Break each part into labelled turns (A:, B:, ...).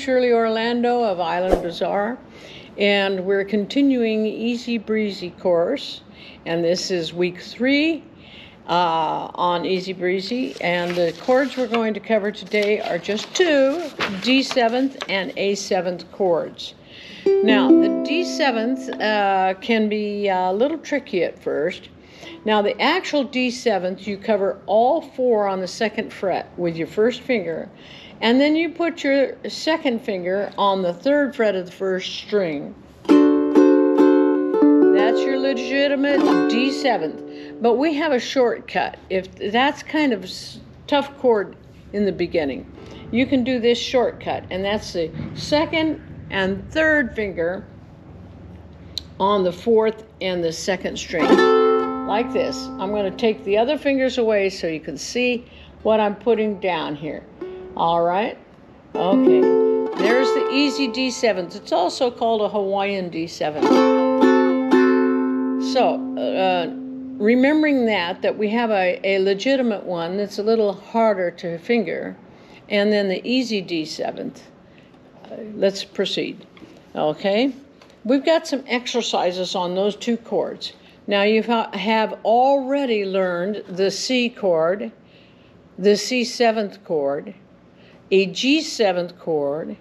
A: Shirley Orlando of Island Bazaar, and we're continuing Easy Breezy course, and this is week 3 on Easy Breezy, and the chords we're going to cover today are just 2 D7 and A7 chords. Now, the D7th can be a little tricky at first. Now, the actual D7th, you cover all 4 on the 2nd fret with your first finger, and then you put your 2nd finger on the 3rd fret of the 1st string. That's your legitimate D7th. But we have a shortcut. If that's kind of tough chord in the beginning, you can do this shortcut, and that's the 2nd and 3rd finger on the 4th and the 2nd string. Like this. I'm going to take the other fingers away so you can see what I'm putting down here. All right? Okay. There's the easy D7th. It's also called a Hawaiian D7. So, remembering that we have a legitimate one that's a little harder to finger, and then the easy D7th. Let's proceed. Okay? We've got some exercises on those 2 chords. Now, you have already learned the C chord, the C7th chord, a G7th chord,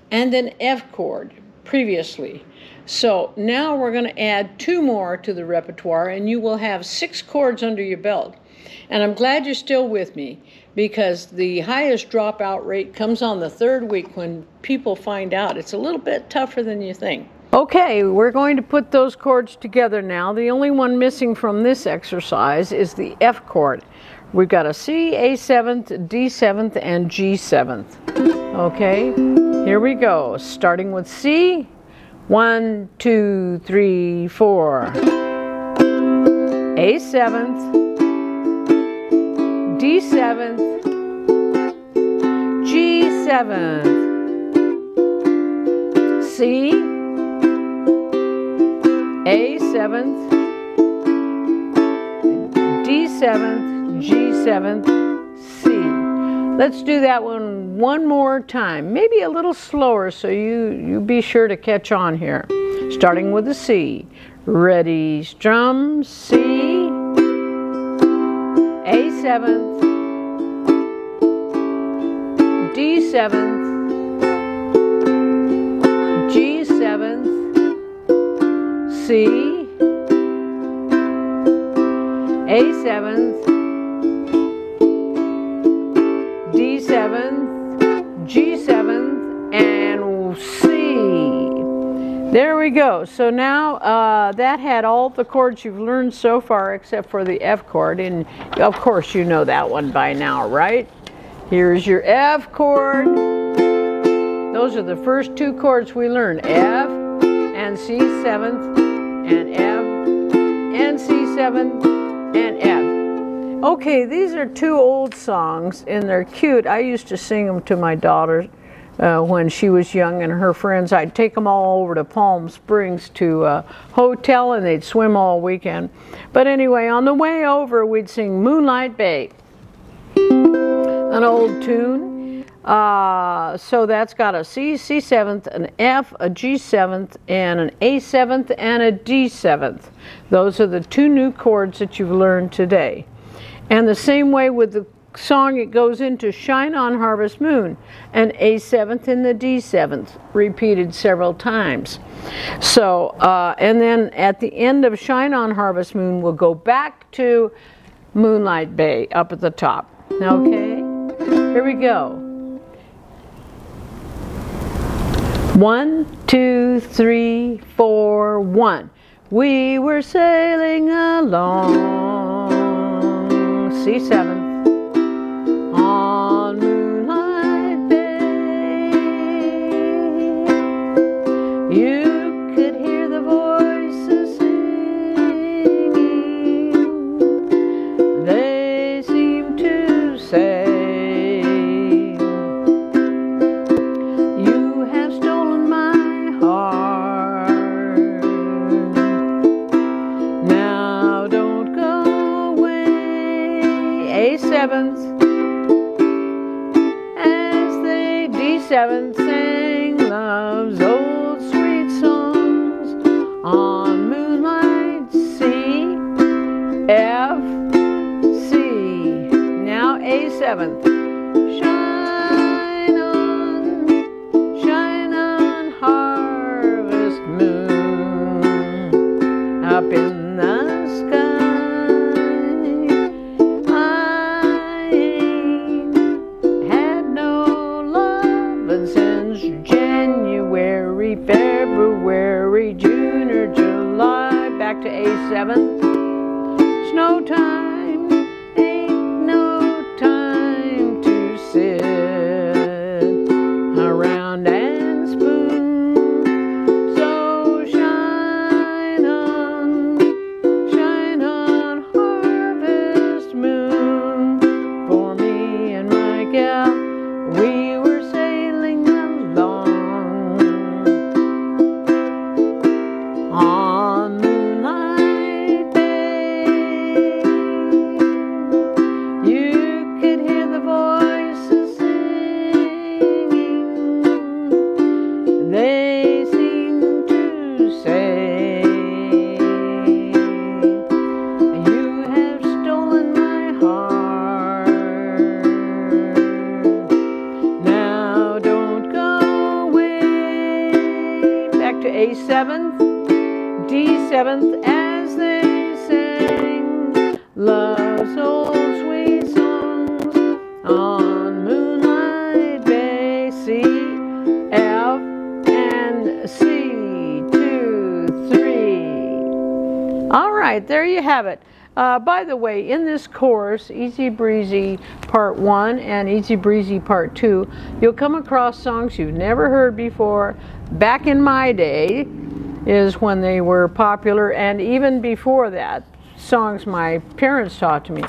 A: and an F chord previously. So now we're going to add 2 more to the repertoire, and you will have 6 chords under your belt. And I'm glad you're still with me, because the highest dropout rate comes on the 3rd week when people find out it's a little bit tougher than you think. Okay, we're going to put those chords together now. The only one missing from this exercise is the F chord. We've got a C, A7th, D7th, and G7th. Okay, here we go. Starting with C. 1, 2, 3, 4. A7th, D7th, G7th, C, A7th, D7th, G7th, C. Let's do that one more time, maybe a little slower, so you be sure to catch on here. Starting with the C. Ready, strum, C, A7th, D7th, G7th, C, A7th, D7th, G7th, and C. There we go. So now that had all the chords you've learned so far except for the F chord, and of course you know that one by now, right? Here's your F chord. Those are the first 2 chords we learned, F and C7th and F and C7th and F. Okay, these are 2 old songs, and they're cute. I used to sing them to my daughter when she was young and her friends. I'd take them all over to Palm Springs to a hotel, and they'd swim all weekend. But anyway, on the way over, we'd sing Moonlight Bay, an old tune. So that's got a C, C7th, an F, a G7th, and an A7th, and a D7th. Those are the 2 new chords that you've learned today. And the same way with the song, it goes into Shine on Harvest Moon, an A7th and the D7th, repeated several times. So, and then at the end of Shine on Harvest Moon, we'll go back to Moonlight Bay up at the top. Okay, here we go. 1, 2, 3, 4, 1. We were sailing along, C7th, on Moonlight Bay. You could hear the voices singing. They seemed to say, you have stolen my heart. Now don't go away. A7th, as they D7th sang. D7th. Shine on, harvest moon, up in the sky. I ain't had no lovin' since January, February, June, or July. Back to A7th. Snow time, ain't no time to sit around and spoon. So shine on, harvest moon. For me and my gal, we were sailing along on Moonlight Bay. You could hear the voices singing. They seemed to say, you have stolen my heart. Now don't go away. Back to A7th, D7th, as they sang love's old sweet songs on Moonlight Bay. C, F, and C, 2, 3. All right, there you have it. By the way, in this course, Easy Breezy Part 1 and Easy Breezy Part 2, you'll come across songs you've never heard before. Back in my day is when they were popular, and even before that, songs my parents taught to me.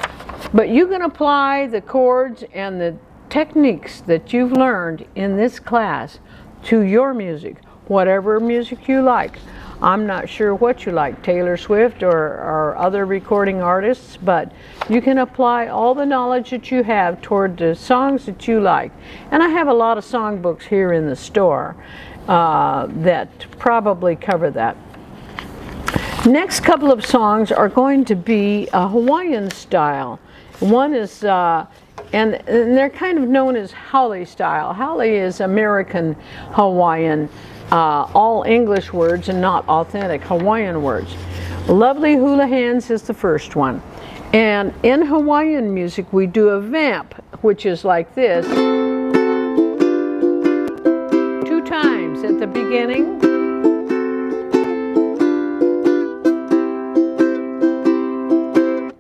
A: But you can apply the chords and the techniques that you've learned in this class to your music, whatever music you like. I'm not sure what you like, Taylor Swift or other recording artists, but you can apply all the knowledge that you have toward the songs that you like. And I have a lot of songbooks here in the store that probably cover that. Next couple of songs are going to be a Hawaiian style. One is, and they're kind of known as haole style. Haole is American Hawaiian, all English words and not authentic Hawaiian words. Lovely Hula Hands is the first one. And in Hawaiian music we do a vamp, which is like this. 2 times at the beginning.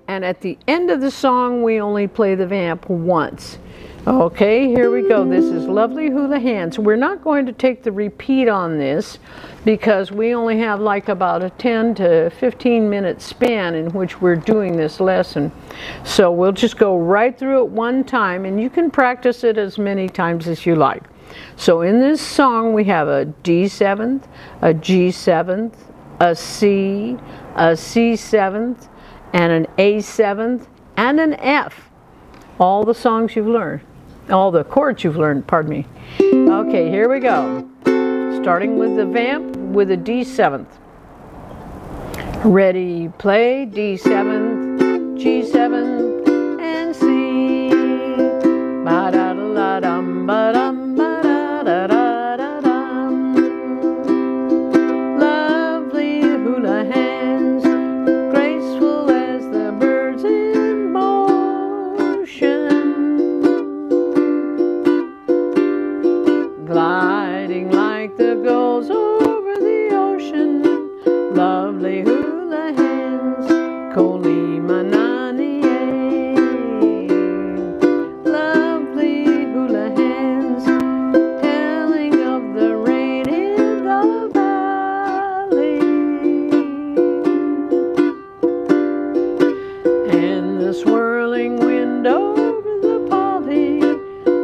A: And at the end of the song, we only play the vamp once. Okay, here we go. This is Lovely Hula Hands. We're not going to take the repeat on this because we only have like about a 10 to 15 minute span in which we're doing this lesson. So we'll just go right through it one time, and you can practice it as many times as you like. So in this song, we have a D7th, a G7th, a C, a C7th, and an A7th, and an F. All the songs you've learned. All the chords you've learned, pardon me. Okay, here we go. Starting with the vamp with a D7th. Ready, play, D7th, G7th, and C. Ba-da-da-da-dum, ba-dum, ba-da-da-da-da-dum. Lovely hula hands, graceful as the birds in motion, gliding like the gulls over the ocean. Lovely hula hands, Kolimanani. Lovely hula hands, telling of the rain in the valley, and the swirling wind over the pali.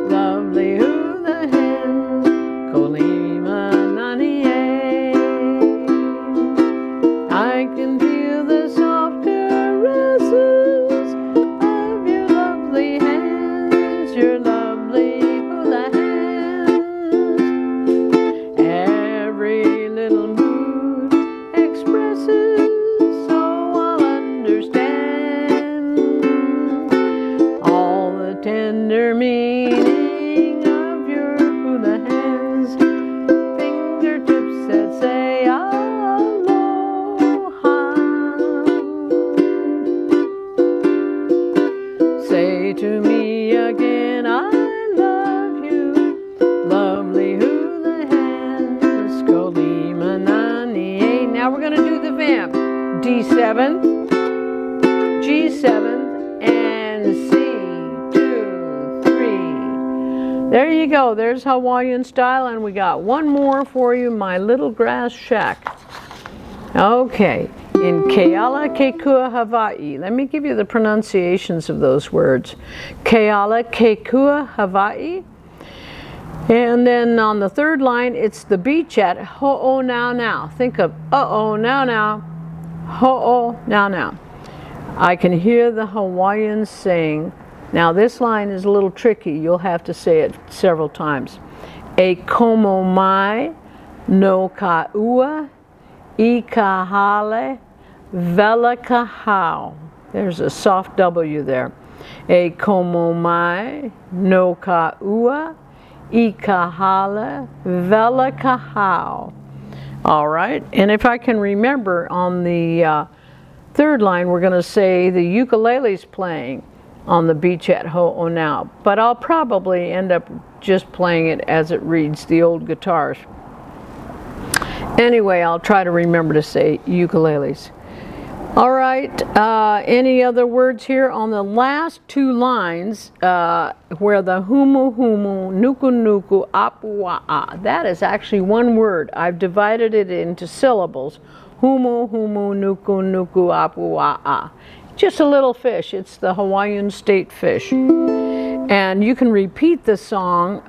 A: Lovely hula hands, Kolimanani. I can feel the soft caresses of your lovely hands, your lovely hula hands. Every little mood expresses, so I'll understand all the tender do the vamp. D7, G7, and C. 2, 3. There you go. There's Hawaiian style, and we got one more for you, My Little Grass Shack. Okay, in Keala Kekua, Hawaii. Let me give you the pronunciations of those words. Keala Kekua, Hawaii. And then on the third line, it's the beach at Ho'o Now Now. Think of uh-oh now now, Ho'o Now Now. I can hear the Hawaiians saying, now this line is a little tricky. You'll have to say it several times. E komo mai no ka ua I ka hale vela ka hao. There's a soft W there. E komo mai no ka ua I ka hale vela ka hao. All right, and if I can remember, on the third line we're going to say the ukulele's playing on the beach at Ho'o Now, but I'll probably end up just playing it as it reads, the old guitars. Anyway, I'll try to remember to say ukuleles. All right, any other words here on the last two lines where the humu humu, nuku nuku, apua'a. That is actually one word. I've divided it into syllables. Humu humu, nuku nuku, apua'a. Just a little fish. It's the Hawaiian state fish. And you can repeat the song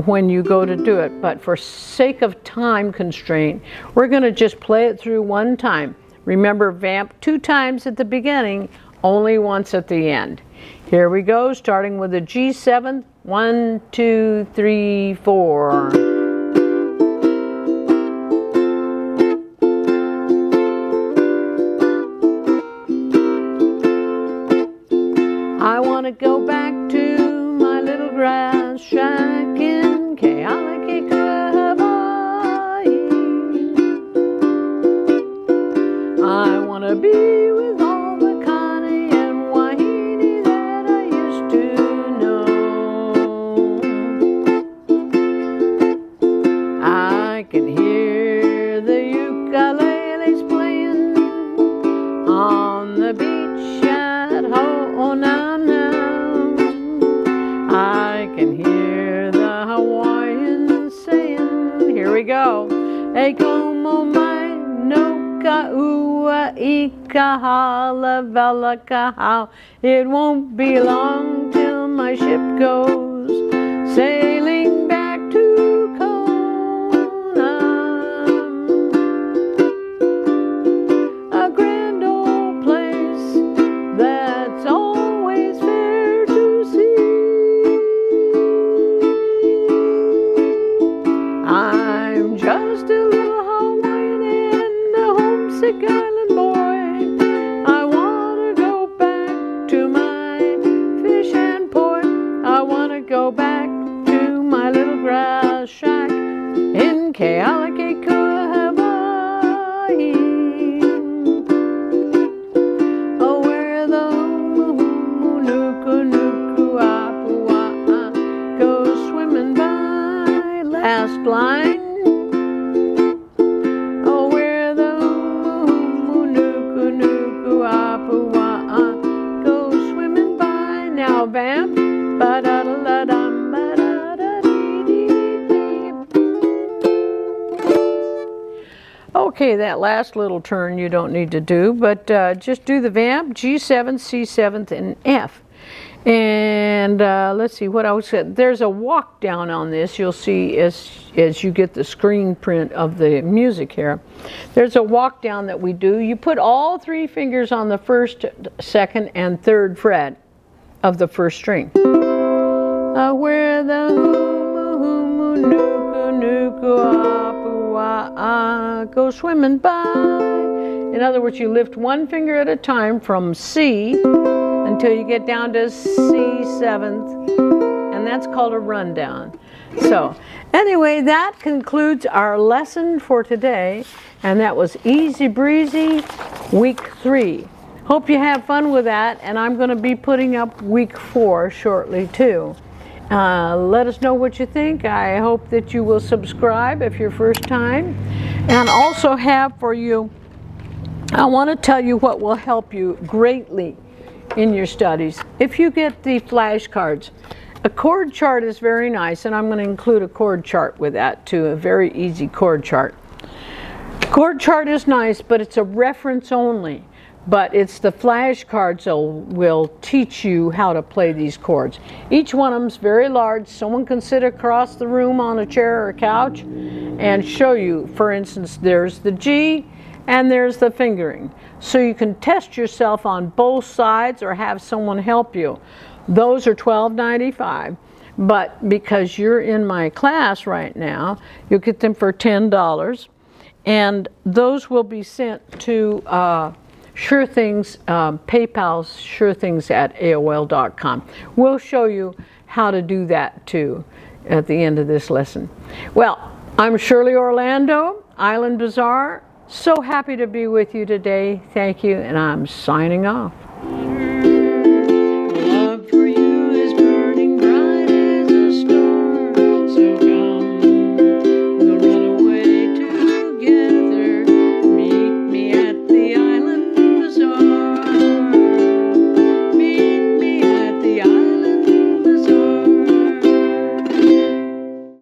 A: when you go to do it, but for sake of time constraint, we're going to just play it through one time. Remember, vamp 2 times at the beginning, only once at the end. Here we go, starting with a G7. 1, 2, 3, 4. I want to go back to my little grass shack in Kealakekua, Hawaii. I want to be with all the kani and wahine that I used to know. I can hear the ukuleles playing on the beach at Ho'o Now Now. I can hear the Hawaiians saying, here we go, E komo mai no ka ua I ka hala vela ka hao. It won't be long till my ship goes sailing back to Kona. A grand old place that's always fair to see. I'm just a little Hawaiian and a homesick island boy. I want to go back to my fish and port. I want to go back to my little grass shack in Kealakekua, Hawaii. Oh, where the humu nuku nuku apua'a goes swimming by. Last line. Oh, where the humu nuku nuku apua'a goes swimming by. Now vamp. Ba-da-da-da-dum, ba-da-da-dee-dee-dee. Okay, that last little turn you don't need to do, but just do the vamp, G7, C7, and F. And let's see what else. There's a walk down on this. You'll see as you get the screen print of the music here. There's a walk down that we do. You put all 3 fingers on the 1st, 2nd, and 3rd fret of the 1st string. Where the humu humu nuku nuku apua'a go swimming by. In other words, you lift 1 finger at a time from C until you get down to C7th, and that's called a rundown. So anyway, that concludes our lesson for today, and that was Easy Breezy week 3. Hope you have fun with that, and I'm going to be putting up week 4 shortly too. Let us know what you think. I hope that you will subscribe if you're first time, And also have for you, I want to tell you what will help you greatly in your studies. If you get the flashcards, a chord chart is very nice, and I'm going to include a chord chart with that too, a very easy chord chart. Chord chart is nice, but it's a reference only. But it's the flashcards that will teach you how to play these chords. Each one of them is very large. Someone can sit across the room on a chair or a couch and show you. For instance, there's the G and there's the fingering. So you can test yourself on both sides or have someone help you. Those are $12.95. But because you're in my class right now, you'll get them for $10. And those will be sent to Sure Things, PayPal's surethings@aol.com. We'll show you how to do that too at the end of this lesson. Well, I'm Shirley Orlando, Island Bazaar. So happy to be with you today. Thank you, and I'm signing off.